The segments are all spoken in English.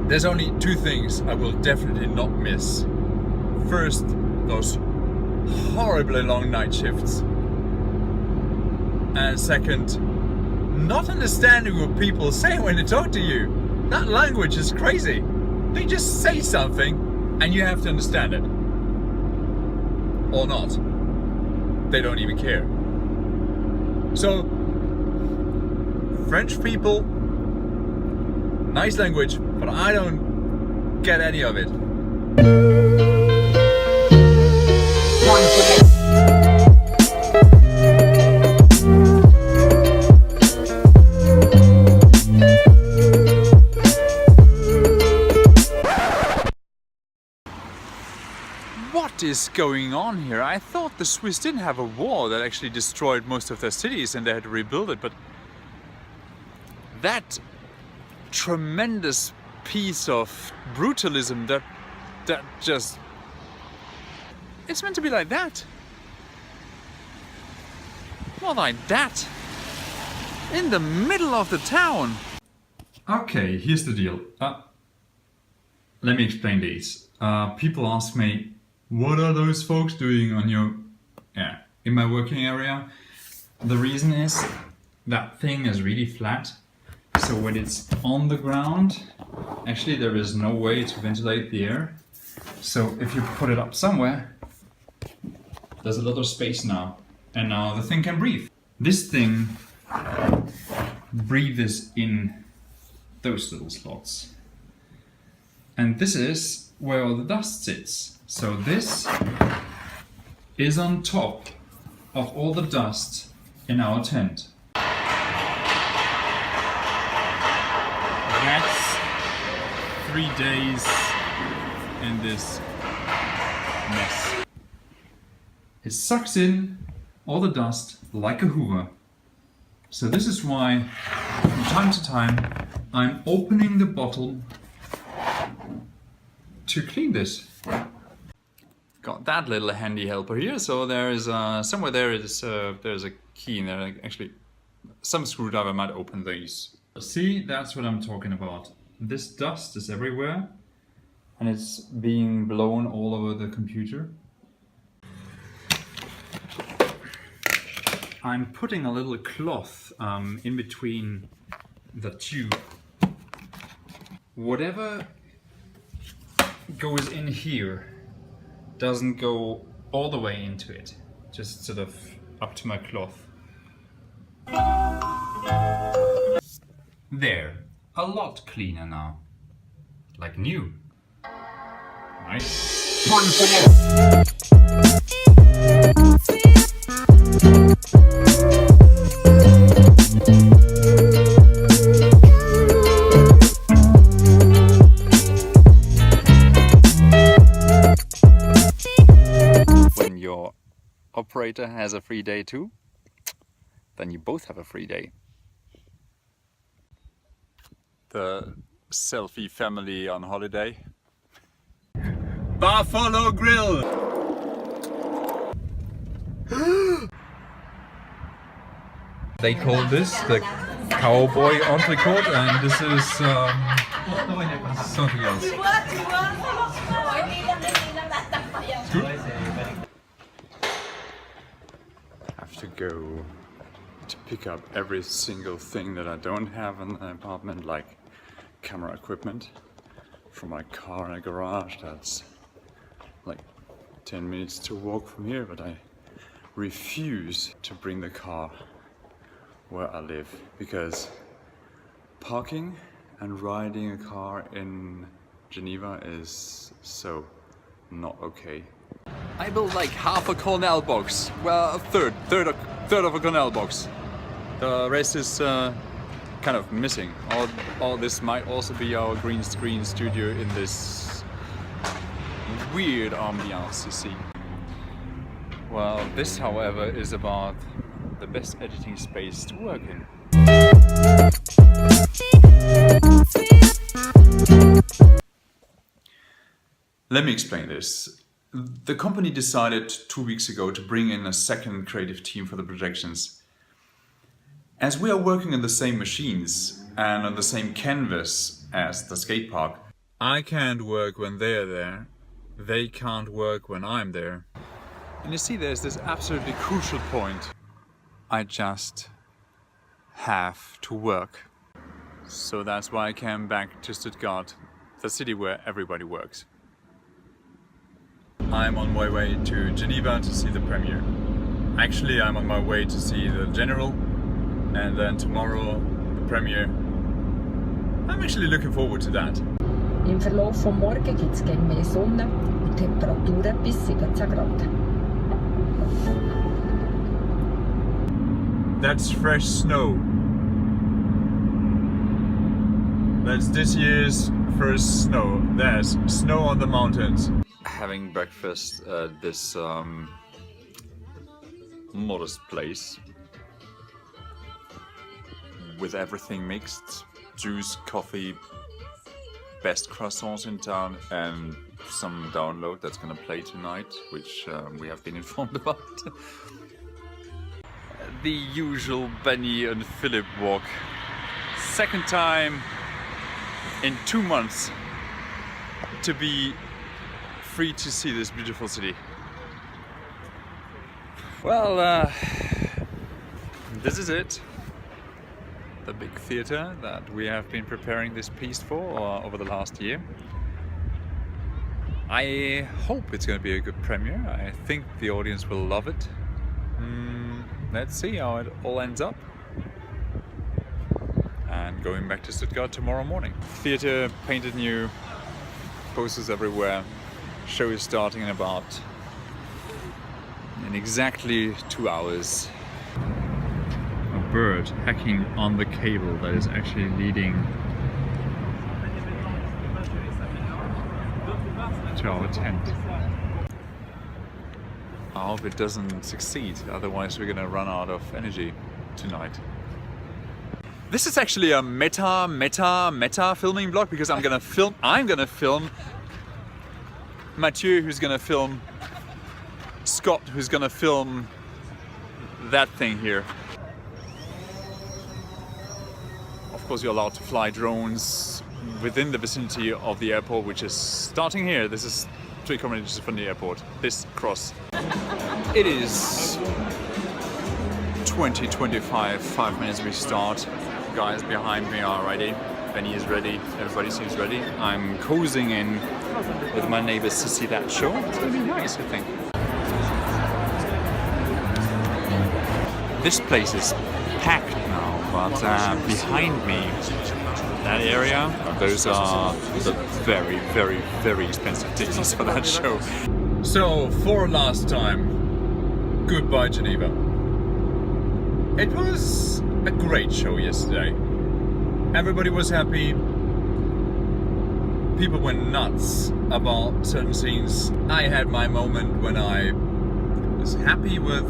There's only two things I will definitely not miss. First, those horribly long night shifts. And second, not understanding what people say when they talk to you. That language is crazy. They just say something and you have to understand it. Or not. They don't even care. So, French people, nice language, but I don't get any of it. What is going on here? I thought the Swiss didn't have a war that actually destroyed most of their cities and they had to rebuild it, but that tremendous piece of brutalism that just, it's meant to be like that. Not like that. In the middle of the town. Okay, here's the deal. Let me explain these. People ask me, what are those folks doing on your, in my working area? The reason is that thing is really flat. So when it's on the ground, actually there is no way to ventilate the air. So if you put it up somewhere, there's a lot of space now. And now the thing can breathe. This thing breathes in those little slots. And this is where all the dust sits. So this is on top of all the dust in our tent. That's 3 days in this mess. It sucks in all the dust like a hoover. So this is why from time to time I'm opening the bottle to clean this. Got that little handy helper here. So there is somewhere there's a key in there. Actually, some screwdriver might open these. See, that's what I'm talking about. This dust is everywhere and it's being blown all over the computer. I'm putting a little cloth in between the tube. Whatever goes in here doesn't go all the way into it, just sort of up to my cloth. There, a lot cleaner now, like new. Nice. When your operator has a free day too, then you both have a free day. The selfie family on holiday. Buffalo Grill! They call this the cowboy entrecote, and this is something else. Good. I have to go to pick up every single thing that I don't have in the apartment, like camera equipment from my car in a garage. That's like 10 minutes to walk from here, but I refuse to bring the car where I live because parking and riding a car in Geneva is so not okay. I built like half a Cornell box. Well, a third of a Cornell box. The rest is kind of missing. All this might also be our green screen studio in this weird ambiance, you see. Well, this, however, is about the best editing space to work in. Let me explain this. The company decided 2 weeks ago to bring in a second creative team for the projections. As we are working on the same machines and on the same canvas as the skate park, I can't work when they're there. They can't work when I'm there. And you see, there's this absolutely crucial point. I just have to work. So that's why I came back to Stuttgart, the city where everybody works. I'm on my way to Geneva to see the premiere. Actually, I'm on my way to see the general, and then tomorrow the premiere. I'm actually looking forward to that. Im Verlauf vom Morgen gibt es gegen mehr Sonne und Temperaturen bis 17 Grad. That's fresh snow. That's this year's first snow. There's snow on the mountains. Having breakfast at this modest place with everything mixed. Juice, coffee, best croissants in town, and some download that's gonna play tonight, which we have been informed about. The usual Benny and Philip walk. Second time in 2 months to be free to see this beautiful city. Well, this is it. The big theater that we have been preparing this piece for over the last year. I hope it's going to be a good premiere. I think the audience will love it. Let's see how it all ends up. And going back to Stuttgart tomorrow morning. Theater painted new, posters everywhere. Show is starting in exactly 2 hours. A bird hacking on the cable that is actually leading to our tent. I hope it doesn't succeed, otherwise we're gonna run out of energy tonight. This is actually a meta filming vlog, because I'm gonna film Mathieu, who's gonna film Scott, who's gonna film that thing here. Of course, you're allowed to fly drones within the vicinity of the airport, which is starting here. This is 3 kilometers from the airport, this cross. It is 20:25, 5 minutes we start. Guys behind me are ready. Benny is ready, everybody seems ready. I'm cozying in with my neighbors to see that show. It's gonna be nice, I think. This place is packed now, but behind me, that area, those are the very, very, very expensive tickets for that show. So, for last time, goodbye Geneva. It was a great show yesterday. Everybody was happy. People went nuts about certain scenes. I had my moment when I was happy with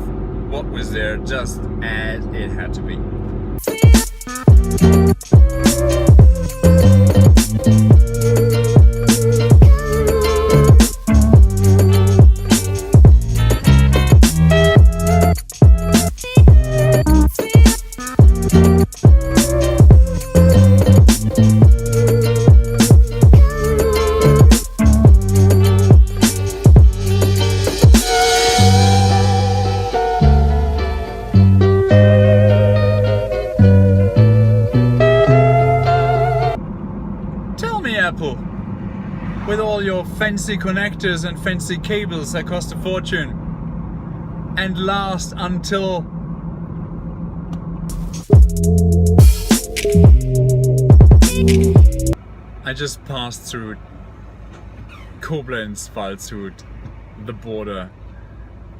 what was there, just as it had to be. With all your fancy connectors and fancy cables that cost a fortune and last until I just passed through Koblenz, Waldshut, the border.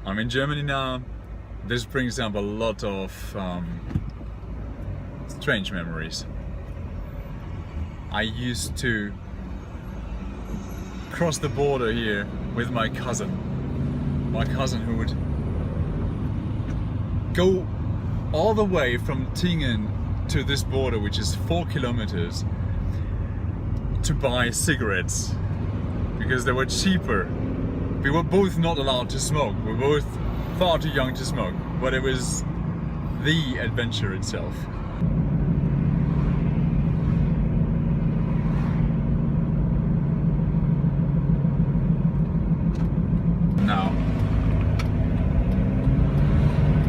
I'm in Germany now. This brings up a lot of strange memories. I used to cross the border here with my cousin who would go all the way from Tingen to this border, which is 4 kilometers, to buy cigarettes because they were cheaper. We were both not allowed to smoke, we were both far too young to smoke, but it was the adventure itself.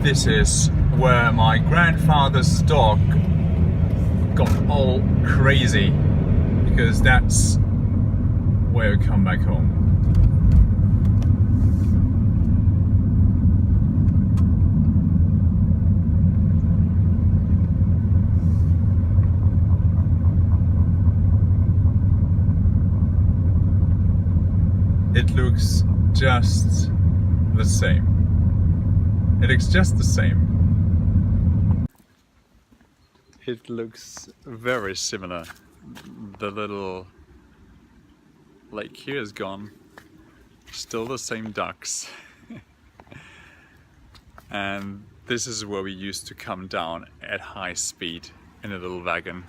This is where my grandfather's dog got all crazy, because that's where I come back home. It looks just the same. It looks just the same. It looks very similar. The little lake here is gone. Still the same ducks. And this is where we used to come down at high speed in a little wagon.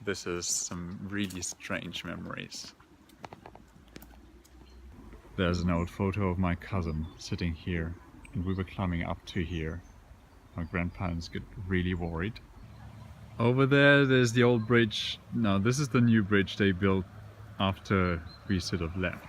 This is some really strange memories. There's an old photo of my cousin sitting here, and we were climbing up to here. My grandparents get really worried. Over there's the old bridge. No, this is the new bridge they built after we sort of left.